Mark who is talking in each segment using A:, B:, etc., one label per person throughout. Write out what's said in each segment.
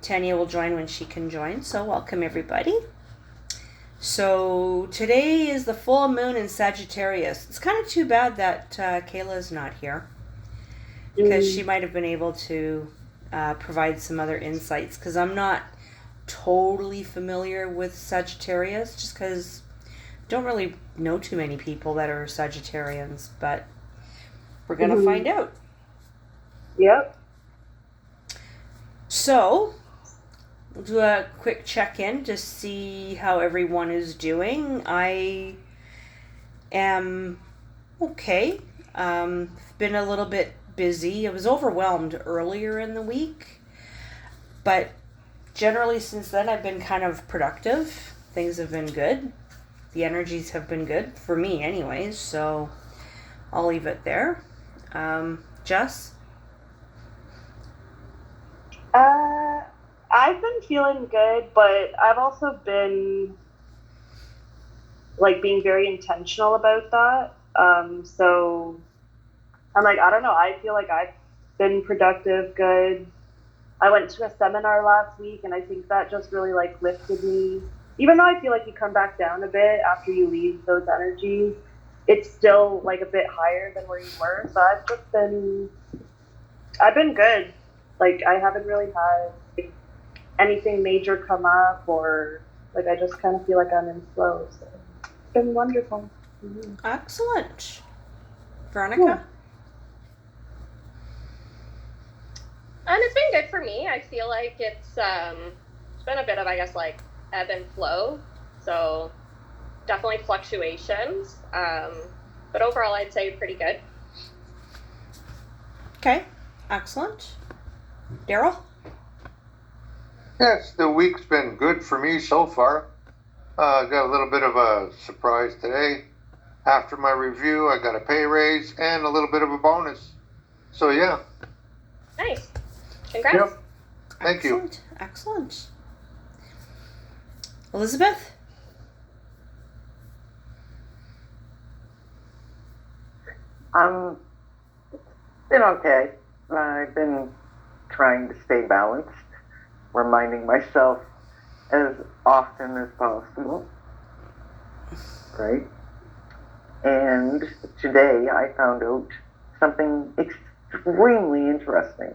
A: Tanya will join when she can join. So welcome everybody. So today is the full moon in Sagittarius. It's kind of too bad that Kayla's not here because she might have been able to provide some other insights, because I'm not totally familiar with Sagittarius, just because I don't really know too many people that are Sagittarians, but we're going to find out.
B: Yep.
A: So we'll do a quick check-in to see how everyone is doing. I am okay. Been a little bit busy. I was overwhelmed earlier in the week, but generally since then I've been kind of productive. Things have been good. The energies have been good for me anyways, so I'll leave it there. Jess?
B: I've been feeling good, but I've also been being very intentional about that. So I'm like, I don't know. I feel like I've been productive, good. I went to a seminar last week, and I think that just really lifted me. Even though I feel like you come back down a bit after you leave those energies, it's still a bit higher than where you were. So I've been good. I haven't really had anything major come up, or I just kind of feel like I'm in flow. So it's been wonderful. Mm-hmm.
A: Excellent. Veronica?
C: And it's been good for me. I feel like it's been a bit of, ebb and flow. So definitely fluctuations. But overall, I'd say pretty good.
A: Okay. Excellent. Daryl?
D: Yes, the week's been good for me so far. Got a little bit of a surprise today. After my review, I got a pay raise and a little bit of a bonus. So, yeah.
C: Nice. Congrats.
D: Yep. Thank you.
A: Excellent. Elizabeth?
E: It's been okay. I've been trying to stay balanced, reminding myself as often as possible, right? And today I found out something extremely interesting.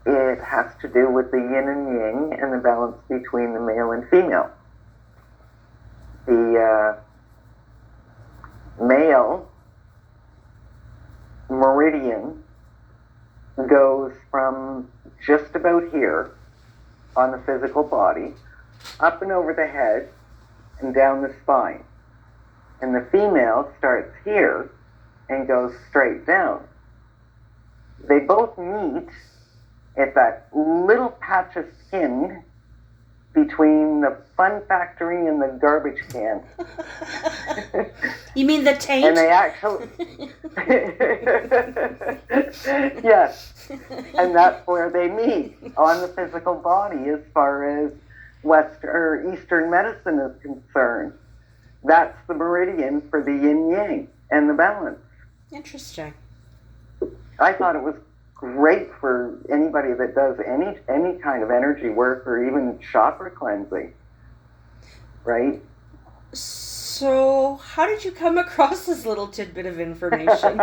E: It has to do with the yin and yang and the balance between the male and female. The male meridian goes from just about here on the physical body, up and over the head, and down the spine. And the female starts here and goes straight down. They both meet at that little patch of skin between the fun factory and the garbage can.
A: You mean the taint?
E: And they actually... Yes. And that's where they meet, on the physical body, as far as Eastern medicine is concerned. That's the meridian for the yin-yang and the balance.
A: Interesting.
E: I thought it was great for anybody that does any kind of energy work or even chakra cleansing, right?
A: So, how did you come across this little tidbit of information?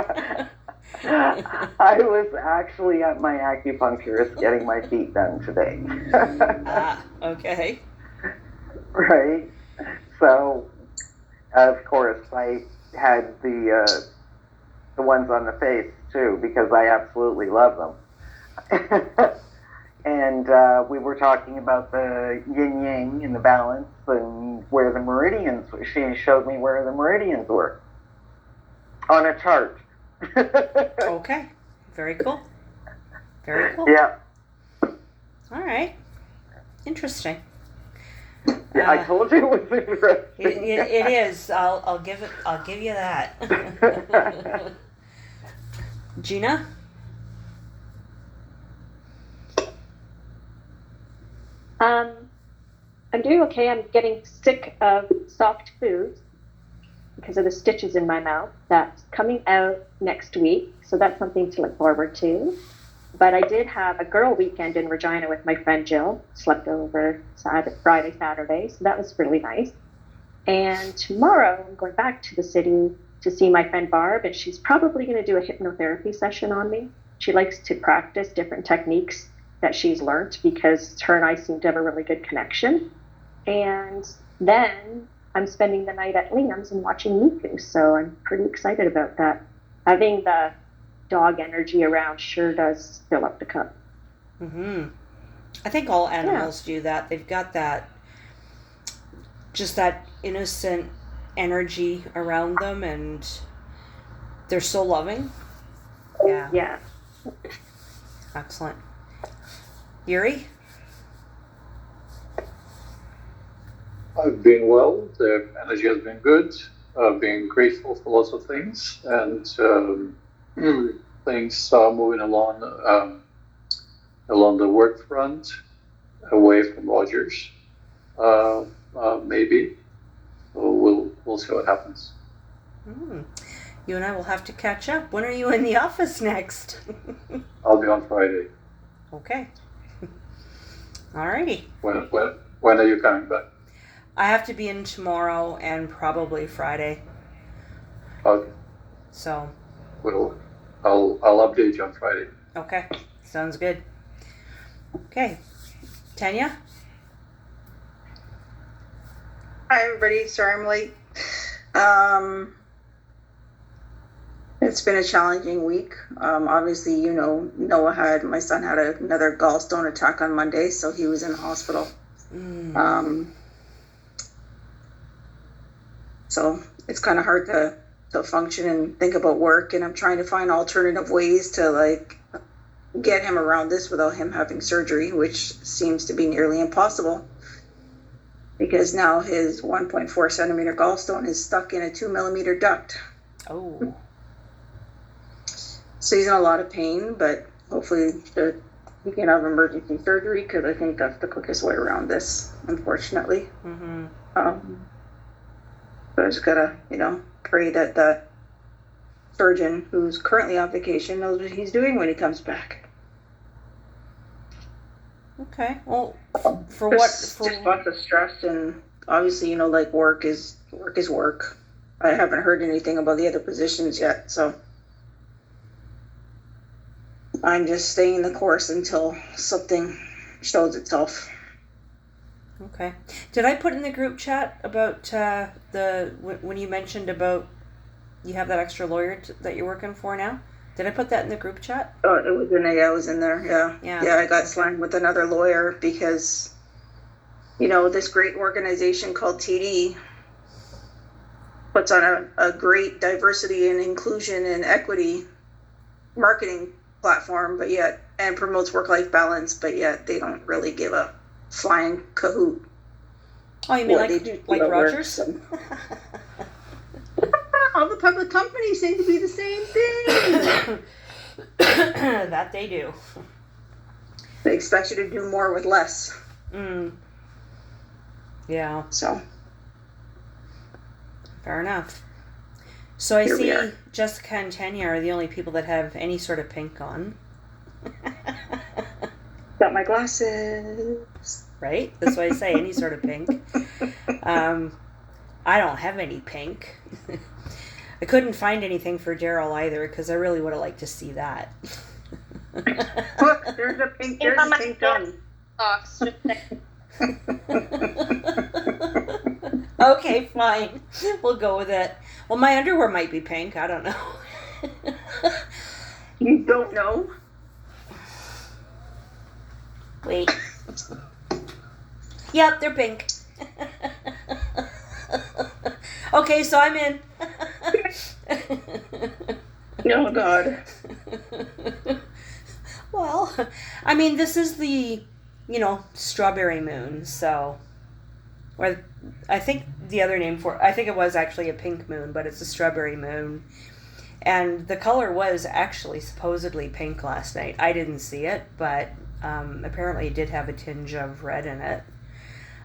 E: I was actually at my acupuncturist getting my feet done today.
A: Okay.
E: Right. So, of course, I had the ones on the face too, because I absolutely love them. And we were talking about the yin yang and the balance and where the meridians. She showed me where the meridians were on a chart.
A: Okay. Very cool. Very cool.
E: Yeah.
A: All right. Interesting.
E: Yeah, I told you it was interesting.
A: It is. I'll give you that. Gina?
F: I'm doing okay. I'm getting sick of soft foods because of the stitches in my mouth. That's coming out next week, so that's something to look forward to. But I did have a girl weekend in Regina with my friend Jill. Slept over Friday, Saturday, so that was really nice. And tomorrow I'm going back to the city to see my friend Barb, and she's probably going to do a hypnotherapy session on me. She likes to practice different techniques that she's learned because her and I seem to have a really good connection. And then I'm spending the night at Liam's and watching Miku, so I'm pretty excited about that. Having the dog energy around sure does fill up the cup.
A: Mm-hmm. I think all animals do that. They've got that, just that innocent energy around them, and they're so loving. Yeah.
F: Yeah.
A: Excellent. Yuri?
G: I've been well. The energy has been good. I've been grateful for lots of things, and things are moving along the work front, away from Rogers. Maybe. So we'll see what happens.
A: You and I will have to catch up. When are you in the office next?
G: I'll be on Friday.
A: Okay. Alrighty.
G: When are you coming back?
A: I have to be in tomorrow and probably Friday.
G: Okay.
A: So.
G: I'll update you on Friday.
A: Okay. Sounds good. Okay. Tanya?
H: Hi everybody, sorry I'm late. It's been a challenging week. Obviously, you know, my son had another gallstone attack on Monday, so he was in the hospital. So it's kind of hard to function and think about work, and I'm trying to find alternative ways to like get him around this without him having surgery, which seems to be nearly impossible. Because now his 1.4 centimeter gallstone is stuck in a 2 millimeter duct.
A: Oh.
H: So he's in a lot of pain, but hopefully he can have emergency surgery, because I think that's the quickest way around this, unfortunately.
A: Mm-hmm.
H: So I just gotta, pray that the surgeon who's currently on vacation knows what he's doing when he comes back.
A: Okay. Well, for
H: Just lots of stress, and obviously, like work is work. I haven't heard anything about the other positions yet, so I'm just staying the course until something shows itself.
A: Okay. Did I put in the group chat about when you mentioned about you have that extra lawyer that you're working for now? Did I put that in the group chat?
H: Oh, it was in there. Yeah. I got slammed with another lawyer because, this great organization called TD puts on a great diversity and inclusion and equity marketing platform, and promotes work-life balance, but yet they don't really give a flying cahoot.
A: Oh, you mean like Rogers?
H: All the public companies seem to be the same thing.
A: That they do.
H: They expect you to do more with less.
A: Yeah.
H: So.
A: Fair enough. So I see
H: are.
A: Jessica and Tanya are the only people that have any sort of pink on.
H: Got my glasses.
A: Right? That's why I say any sort of pink. I don't have any pink. I couldn't find anything for Daryl either, because I really would have liked to see that.
H: Look, there's a pink gun.
A: Okay, fine. We'll go with it. Well, my underwear might be pink. I don't know.
H: You don't know?
A: Wait. Yep, they're pink. Okay, so I'm in.
H: Oh, God.
A: Well, I mean, this is the, strawberry moon, so... Or I think the other name I think it was actually a pink moon, but it's a strawberry moon. And the color was actually supposedly pink last night. I didn't see it, but apparently it did have a tinge of red in it.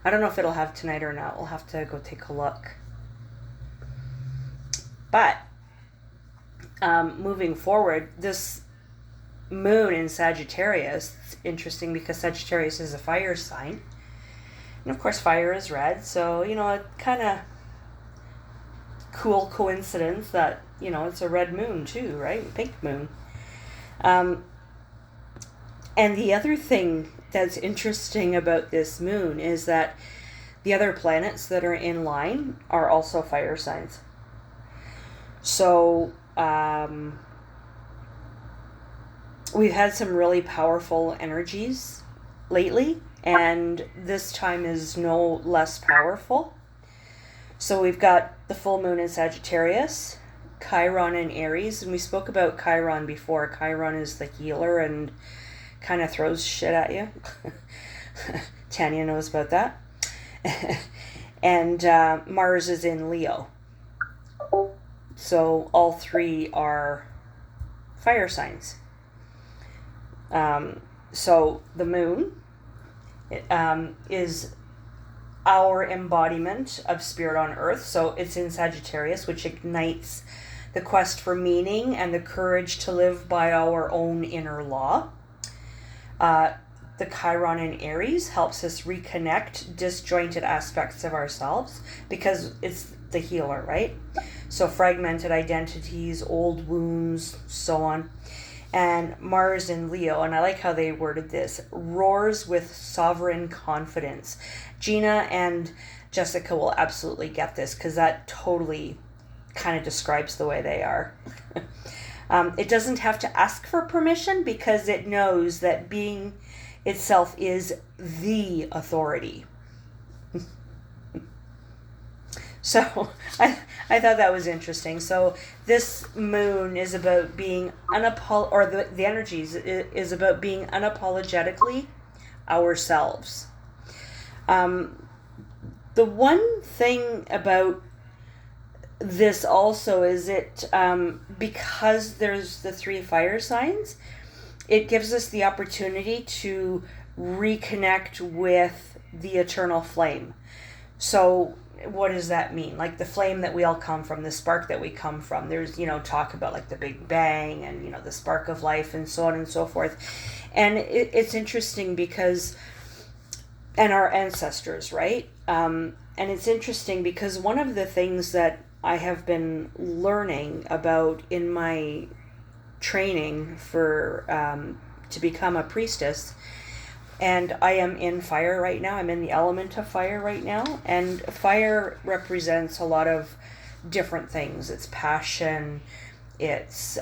A: I don't know if it'll have tonight or not. We'll have to go take a look. But moving forward, this moon in Sagittarius. It's interesting because Sagittarius is a fire sign. And of course fire is red, so, a kind of cool coincidence that, it's a red moon too, right? Pink moon. And the other thing that's interesting about this moon is that the other planets that are in line are also fire signs. So, we've had some really powerful energies lately, and this time is no less powerful. So we've got the full moon in Sagittarius, Chiron in Aries, and we spoke about Chiron before. Chiron is the healer and kind of throws shit at you. Tanya knows about that. And Mars is in Leo. So all three are fire signs. So the moon is our embodiment of spirit on earth. So it's in Sagittarius, which ignites the quest for meaning and the courage to live by our own inner law. The Chiron in Aries helps us reconnect disjointed aspects of ourselves because it's the healer, right? So fragmented identities, old wounds, so on. And Mars in Leo, and I like how they worded this, roars with sovereign confidence. Gina and Jessica will absolutely get this because that totally kind of describes the way they are. It doesn't have to ask for permission because it knows that being itself is the authority. So I thought that was interesting. So this moon is about being the energies is about being unapologetically ourselves. The one thing about this also is because there's the three fire signs, it gives us the opportunity to reconnect with the eternal flame. So what does that mean? Like the flame that we all come from, the spark that we come from. There's, talk about like the Big Bang and, the spark of life and so on and so forth. And it's interesting because, and our ancestors, right? And it's interesting because one of the things that I have been learning about in my training for to become a priestess, and I am in fire right now. I'm in the element of fire right now, and fire represents a lot of different things. It's passion, it's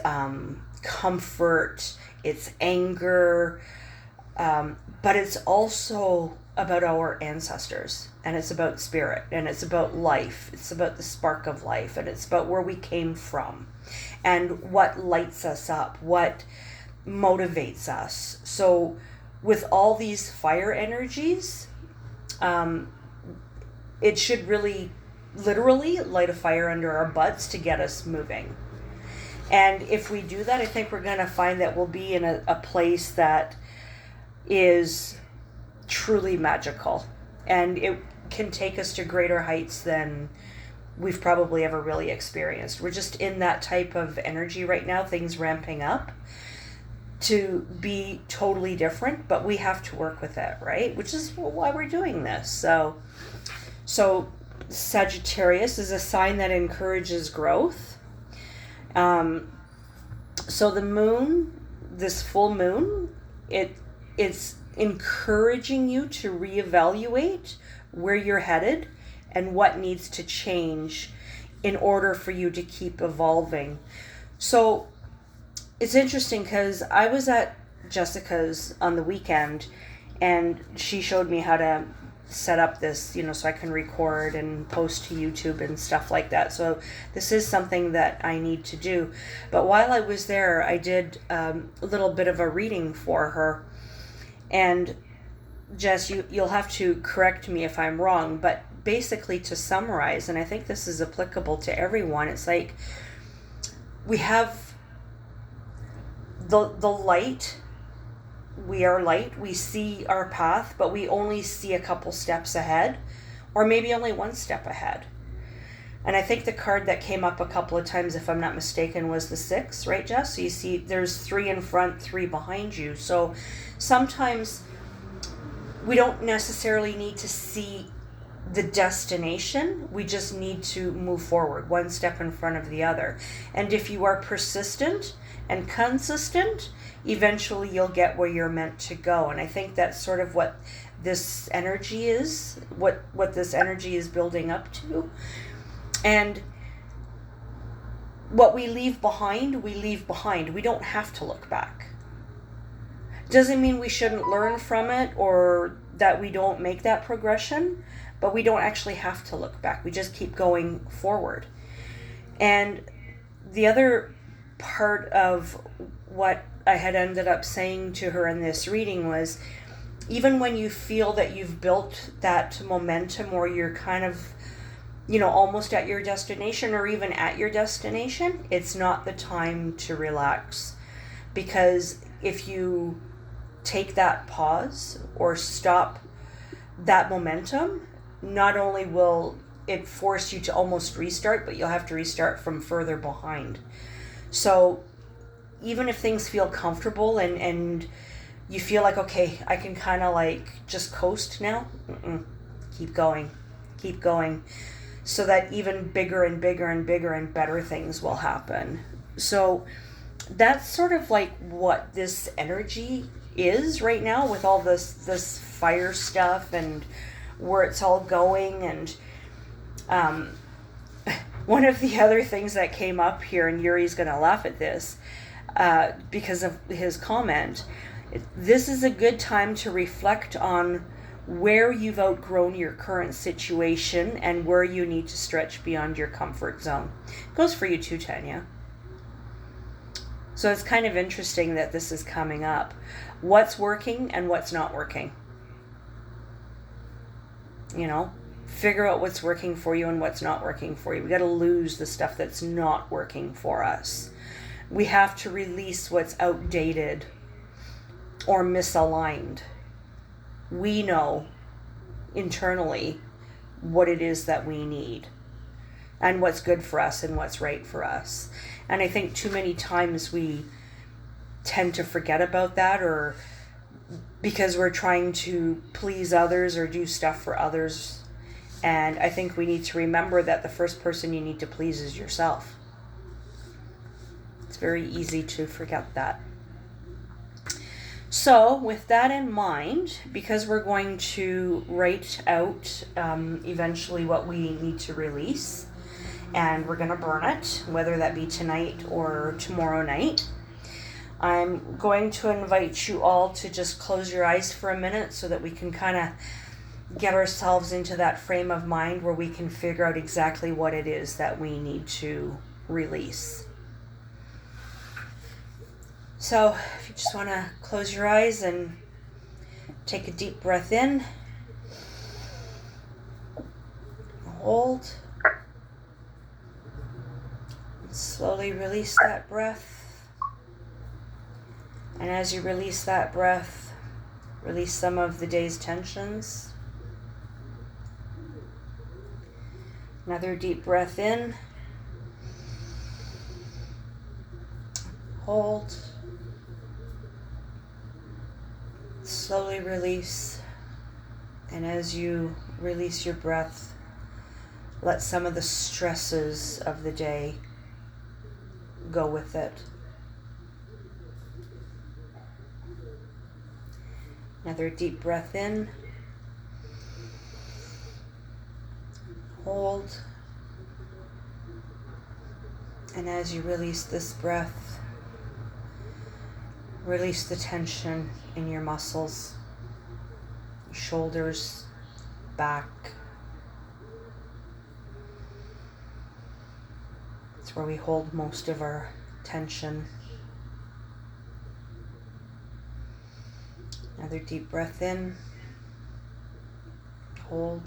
A: comfort, it's anger, but it's also about our ancestors, and it's about spirit, and it's about life, it's about the spark of life, and it's about where we came from and what lights us up, what motivates us. So with all these fire energies, it should really literally light a fire under our butts to get us moving. And if we do that, I think we're going to find that we'll be in a place that is truly magical, and it can take us to greater heights than we've probably ever really experienced. We're just in that type of energy right now, things ramping up to be totally different, but we have to work with it, right? Which is why we're doing this. So Sagittarius is a sign that encourages growth. So the moon, this full moon, it's encouraging you to reevaluate where you're headed and what needs to change in order for you to keep evolving. So it's interesting because I was at Jessica's on the weekend, and she showed me how to set up this, so I can record and post to YouTube and stuff like that. So this is something that I need to do. But while I was there, I did a little bit of a reading for her. And Jess, you'll have to correct me if I'm wrong, but basically to summarize, and I think this is applicable to everyone, it's like we have the light, we are light, we see our path, but we only see a couple steps ahead, or maybe only one step ahead. And I think the card that came up a couple of times, if I'm not mistaken, was the 6, right, Jess? So you see there's 3 in front, 3 behind you. So sometimes we don't necessarily need to see the destination. We just need to move forward, one step in front of the other. And if you are persistent and consistent, eventually you'll get where you're meant to go. And I think that's sort of what this energy is, what this energy is building up to. And what we leave behind, we leave behind. We don't have to look back. Doesn't mean we shouldn't learn from it or that we don't make that progression, but we don't actually have to look back. We just keep going forward. And the other part of what I had ended up saying to her in this reading was, even when you feel that you've built that momentum or you're kind of, almost at your destination or even at your destination, it's not the time to relax. Because if you take that pause or stop that momentum, not only will it force you to almost restart, but you'll have to restart from further behind. So even if things feel comfortable and you feel like, okay, I can kind of like just coast now, keep going, so that even bigger and bigger and bigger and better things will happen. So that's sort of like what this energy is right now with all this fire stuff and where it's all going. And one of the other things that came up here, and Yuri's going to laugh at this because of his comment, this is a good time to reflect on where you've outgrown your current situation and where you need to stretch beyond your comfort zone. Goes for you too, Tanya. So it's kind of interesting that this is coming up. What's working and what's not working. Figure out what's working for you and what's not working for you. We got to lose the stuff that's not working for us. We have to release what's outdated or misaligned. We know internally what it is that we need and what's good for us and what's right for us. And I think too many times we tend to forget about that, or because we're trying to please others or do stuff for others. And I think we need to remember that the first person you need to please is yourself. It's very easy to forget that. So with that in mind, because we're going to write out eventually what we need to release, and we're going to burn it, whether that be tonight or tomorrow night, I'm going to invite you all to just close your eyes for a minute so that we can kind of get ourselves into that frame of mind where we can figure out exactly what it is that we need to release. So if you just want to close your eyes and take a deep breath in, hold, and slowly release that breath. And as you release that breath, release some of the day's tensions. Another deep breath in, hold, slowly release. And as you release your breath, let some of the stresses of the day go with it. Another deep breath in, hold, and as you release this breath, release the tension in your muscles, your shoulders, back. It's where we hold most of our tension. Another deep breath in, hold,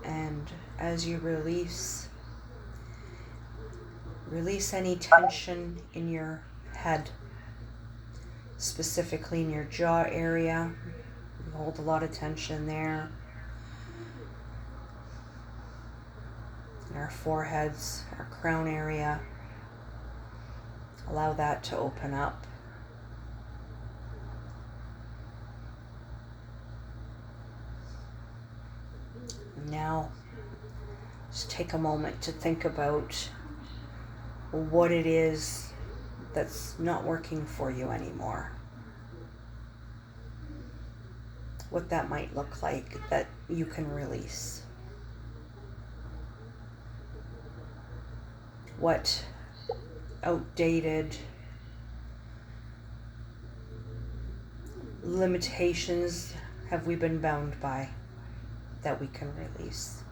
A: and as you release any tension in your head, specifically in your jaw area. You hold a lot of tension there. our foreheads, our crown area. Allow that to open up. Now, just take a moment to think about what it is that's not working for you anymore. What that might look like that you can release. What outdated limitations have we been bound by that we can release?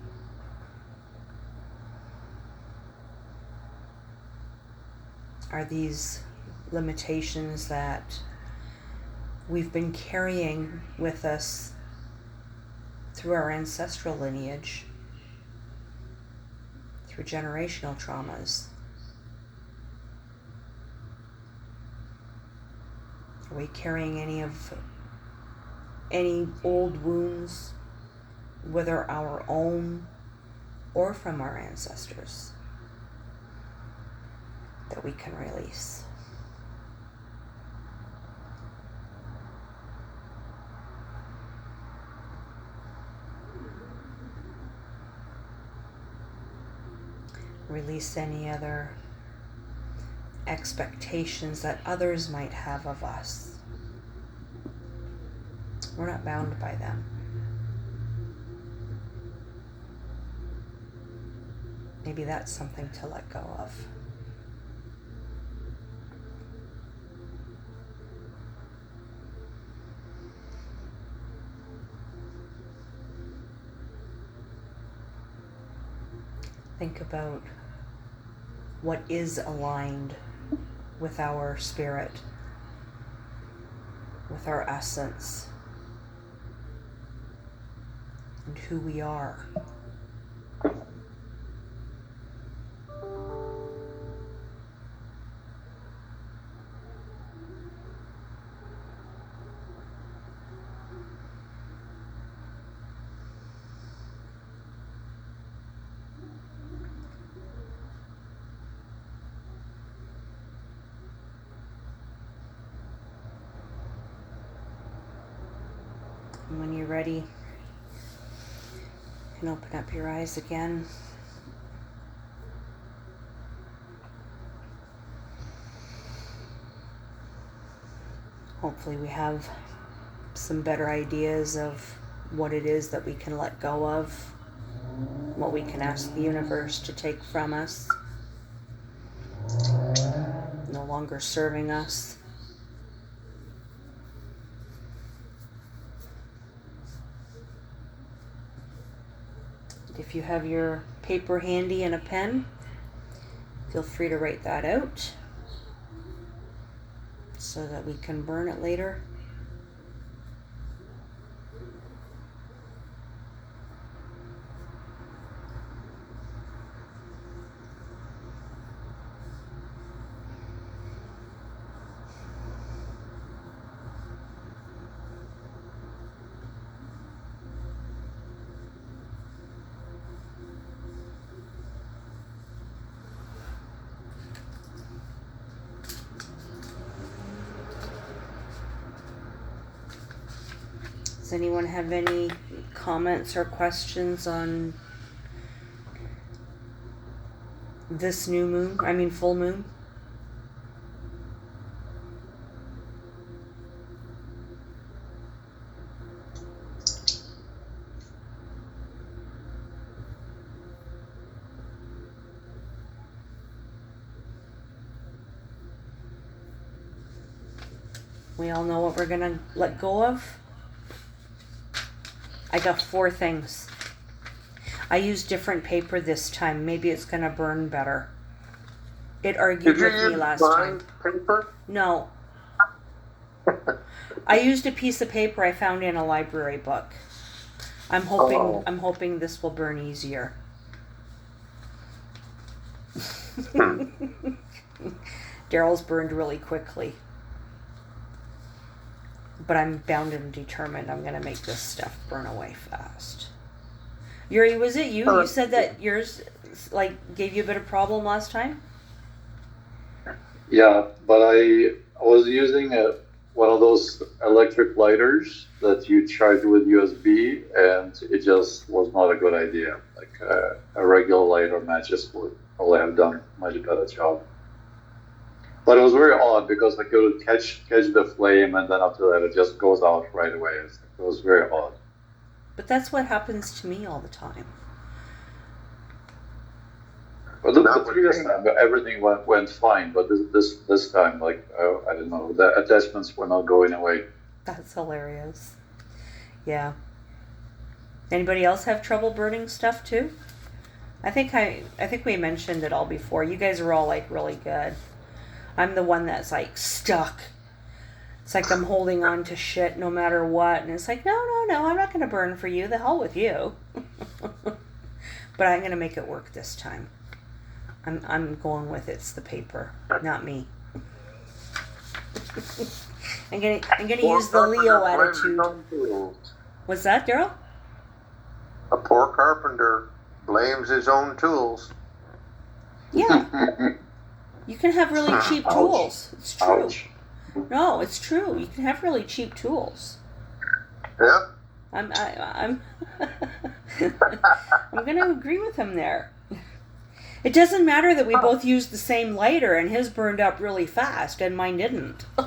A: Are these limitations that we've been carrying with us through our ancestral lineage, through generational traumas? Are we carrying any old wounds, whether our own or from our ancestors, that we can release? Release any other expectations that others might have of us. We're not bound by them. Maybe that's something to let go of. Think about what is aligned with our spirit, with our essence, and who we are. And when you're ready, you can open up your eyes again. Hopefully we have some better ideas of what it is that we can let go of, what we can ask the universe to take from us, no longer serving us. If you have your paper handy and a pen, feel free to write that out so that we can burn it later. Does anyone have any comments or questions on this full moon? We all know what we're gonna let go of. I got 4 things. I used different paper this time. Maybe it's gonna burn better. It argued with me last time.
D: Paper?
A: No. I used a piece of paper I found in a library book. I'm hoping this will burn easier. Daryl's burned really quickly. But I'm bound and determined I'm going to make this stuff burn away fast. Yuri, was it you? You said that yours gave you a bit of problem last time?
G: Yeah, but I was using one of those electric lighters that you charge with USB, and it just was not a good idea. Like a regular lighter matches would probably have done a much better job. But it was very odd because like it would catch the flame, and then after that it just goes out right away. It was very odd.
A: But that's what happens to me all the time.
G: But the previous time everything went fine, but this time, like I don't know, the attachments were not going away.
A: That's hilarious. Yeah. Anybody else have trouble burning stuff too? I think we mentioned it all before. You guys are all like really good. I'm the one that's like stuck. It's like I'm holding on to shit no matter what, and it's like no, I'm not gonna burn for you. The hell with you. But I'm gonna make it work this time. I'm going with it's the paper, not me. I'm gonna use the Leo attitude. What's that, Daryl?
D: A poor carpenter blames his own tools.
A: Yeah. You can have really cheap tools. It's true.
G: Ouch.
A: No, it's true. You can have really cheap tools.
D: Yeah.
A: I'm I'm gonna agree with him there. It doesn't matter that we both used the same lighter and his burned up really fast and mine didn't.
D: I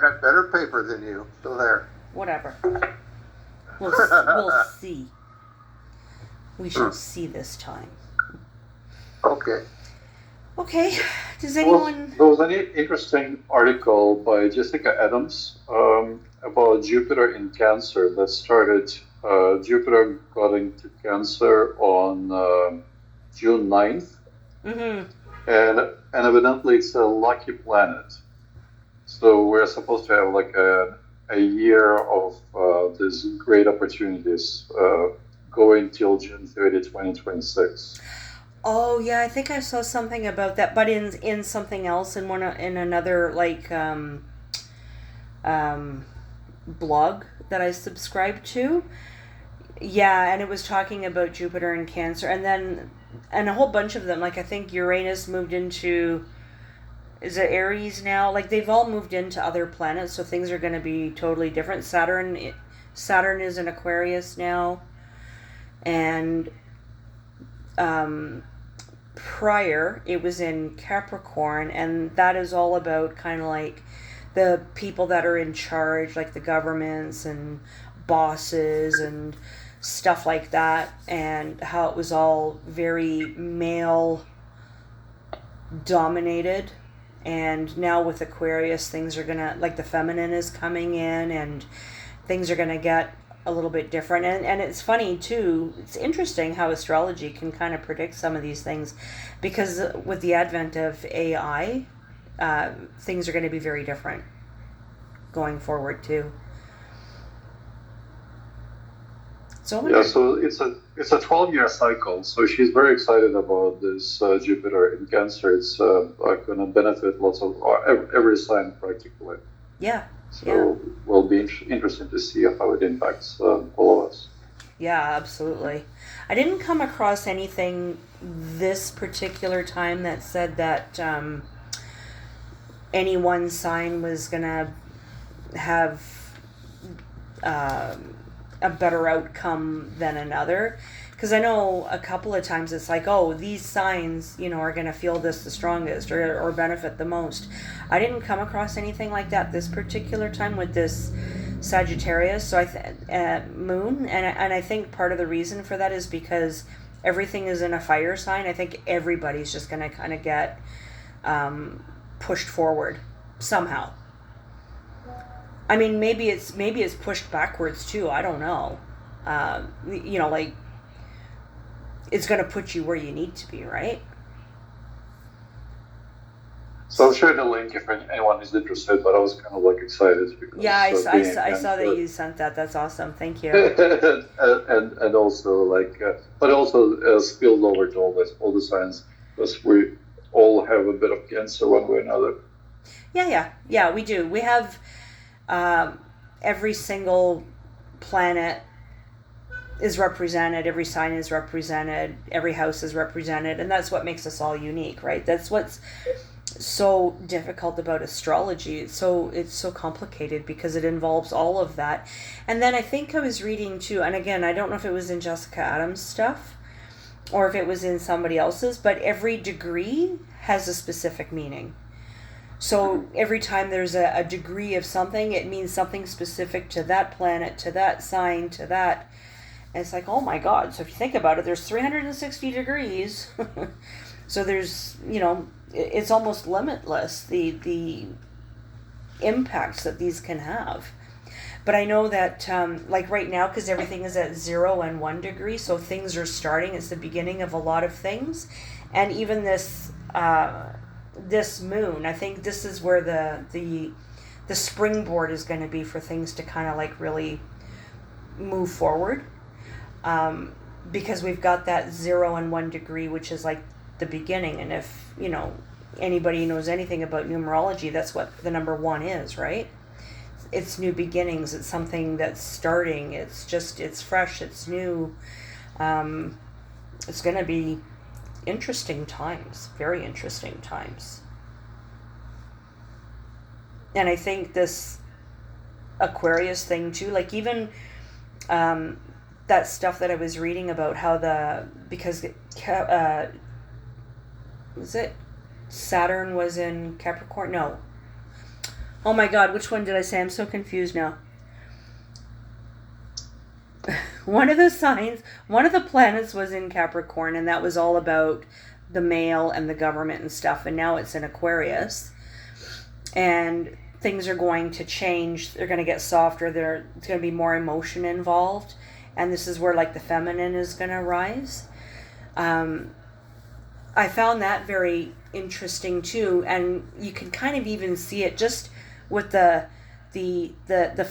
D: got better paper than you. So there.
A: Whatever. We'll see. We shall see this time.
D: Okay.
A: Okay. Does anyone...
G: There was an interesting article by Jessica Adams about Jupiter in Cancer that started. Jupiter got into Cancer on June 9th.
A: Mm-hmm.
G: And evidently it's a lucky planet. So we're supposed to have like a year of these great opportunities going till June 30, 2026.
A: Oh yeah, I think I saw something about that, but in something else, in another like blog that I subscribed to. Yeah, and it was talking about Jupiter and Cancer, and a whole bunch of them. Like I think Uranus moved into, is it Aries now? Like they've all moved into other planets, so things are going to be totally different. Saturn is in Aquarius now, and prior it was in Capricorn, and that is all about kind of like the people that are in charge, like the governments and bosses and stuff like that, and how it was all very male dominated. And now with Aquarius, things are gonna, like the feminine is coming in, and things are gonna get a little bit different. And it's funny too, it's interesting how astrology can kind of predict some of these things, because with the advent of AI, things are going to be very different going forward too. So
G: it's a 12-year cycle. So she's very excited about this Jupiter in Cancer. It's going to benefit lots of every sign practically.
A: Yeah.
G: So will be interesting to see how it impacts all of us.
A: Yeah, absolutely. I didn't come across anything this particular time that said that any one sign was going to have a better outcome than another. Because I know a couple of times it's like, oh, these signs, are going to feel this the strongest or benefit the most. I didn't come across anything like that this particular time with this Sagittarius, so moon, and I think part of the reason for that is because everything is in a fire sign. I think everybody's just going to kind of get pushed forward somehow. I mean, maybe it's pushed backwards too. I don't know. Like, it's going to put you where you need to be, right?
G: So I'll share the link if anyone is interested, but I was kind of like excited because
A: I saw that you sent that. That's awesome. Thank you.
G: and also but also spilled over to all the signs, because we all have a bit of Cancer one way or another.
A: Yeah, we do. We have every single planet is represented, every sign is represented, every house is represented, and that's what makes us all unique, right? That's what's so difficult about astrology. It's so complicated because it involves all of that. And then I think I was reading too, and again, I don't know if it was in Jessica Adams' stuff or if it was in somebody else's, but every degree has a specific meaning. So every time there's a degree of something, it means something specific to that planet, to that sign, to that. And it's like, oh my God. So if you think about it, there's 360 degrees. So there's, it's almost limitless, the impacts that these can have. But I know that, like right now, because everything is at 0 and 1 degree, so things are starting. It's the beginning of a lot of things. And even this moon, I think this is where the springboard is going to be for things to kind of like really move forward. Because we've got that 0 and 1 degree, which is like the beginning. And if, anybody knows anything about numerology, that's what the number 1 is, right? It's new beginnings. It's something that's starting. It's fresh. It's new. It's going to be interesting times, very interesting times. And I think this Aquarius thing too, like even that stuff that I was reading about how because was it Saturn was in Capricorn? No. Oh my God, which one did I say? I'm so confused now. One of the signs, one of the planets was in Capricorn, and that was all about the mail and the government and stuff. And now it's in Aquarius. And things are going to change. They're going to get softer. There's going to be more emotion involved. And this is where like the feminine is going to rise. I found that very interesting too. And you can kind of even see it just with the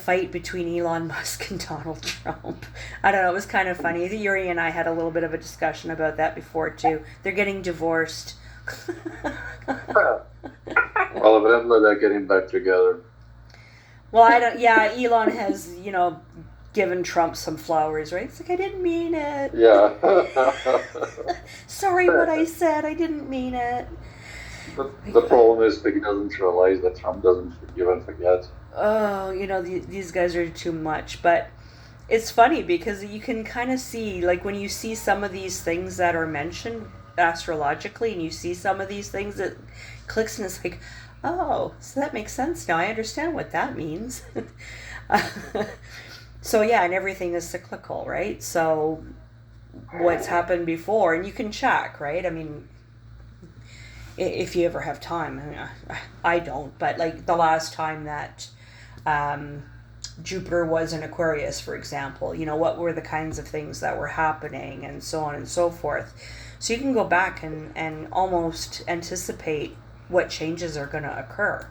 A: fight between Elon Musk and Donald Trump. I don't know, it was kind of funny. Yuri and I had a little bit of a discussion about that before too. They're getting divorced.
G: Well, evidently they're getting back together.
A: Well, Elon has, given Trump some flowers, right? It's like, I didn't mean it.
G: Yeah.
A: Sorry what I said, I didn't mean it.
G: The problem is he doesn't realize that Trump doesn't forgive and forget.
A: Oh, these guys are too much. But it's funny because you can kind of see, like when you see some of these things that are mentioned astrologically and you see some of these things, it clicks and it's like, oh, so that makes sense now. I understand what that means. So yeah, and everything is cyclical, right? So what's happened before, and you can check, right? I mean, if you ever have time. I don't, but like the last time that Jupiter was in Aquarius, for example, what were the kinds of things that were happening and so on and so forth. So you can go back and almost anticipate what changes are going to occur.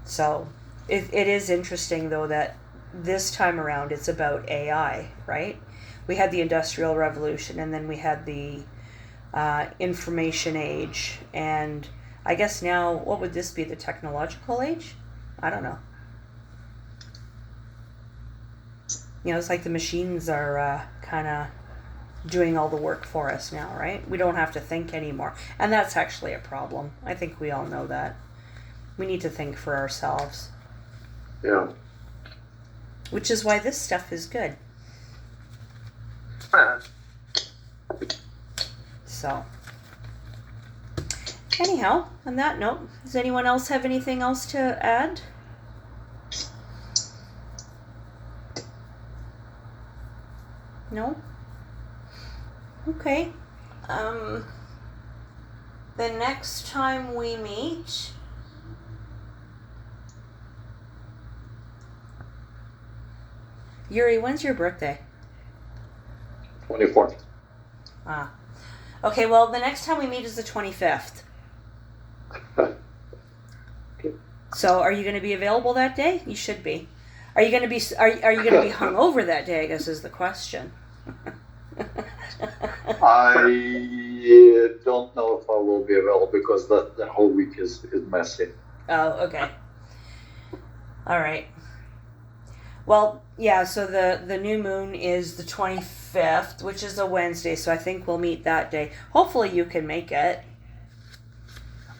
A: So it is interesting though that this time around it's about AI, right? We had the Industrial Revolution and then we had the information age, and I guess now, what would this be, the technological age? I don't know. It's like the machines are kind of doing all the work for us now, right? We don't have to think anymore, and that's actually a problem. I think we all know that. We need to think for ourselves.
G: Yeah.
A: Which is why this stuff is good. So, anyhow, on that note, does anyone else have anything else to add? No? Okay. The next time we meet, Yuri, when's your birthday?
G: 24th.
A: Ah. Okay, well, the next time we meet is the 25th.
G: Okay.
A: So, are you going to be available that day? You should be. Are you going to be hungover that day, I guess is the question.
G: I don't know if I will be available because the whole week is messy.
A: Oh, okay. All right. Well, yeah, so the new moon is the 25th, which is a Wednesday, so I think we'll meet that day. Hopefully you can make it.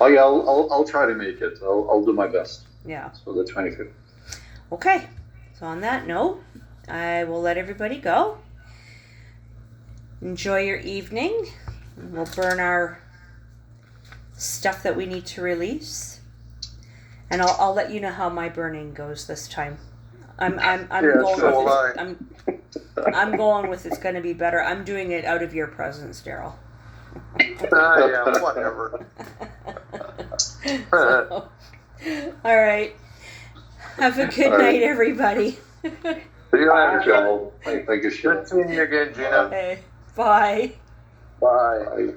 G: Oh yeah, I'll try to make it. I'll do my best.
A: Yeah.
G: So the 25th.
A: Okay. So on that note, I will let everybody go. Enjoy your evening. We'll burn our stuff that we need to release. And I'll let you know how my burning goes this time. I'm going with it's going to be better. I'm doing it out of your presence, Daryl.
D: Yeah, whatever.
A: So, all right. Have a good night, everybody.
D: See you later,
G: Joel. Thank you, Sheila.
D: Good seeing you again, Gina.
A: Okay. Bye.
D: Bye.
G: Bye.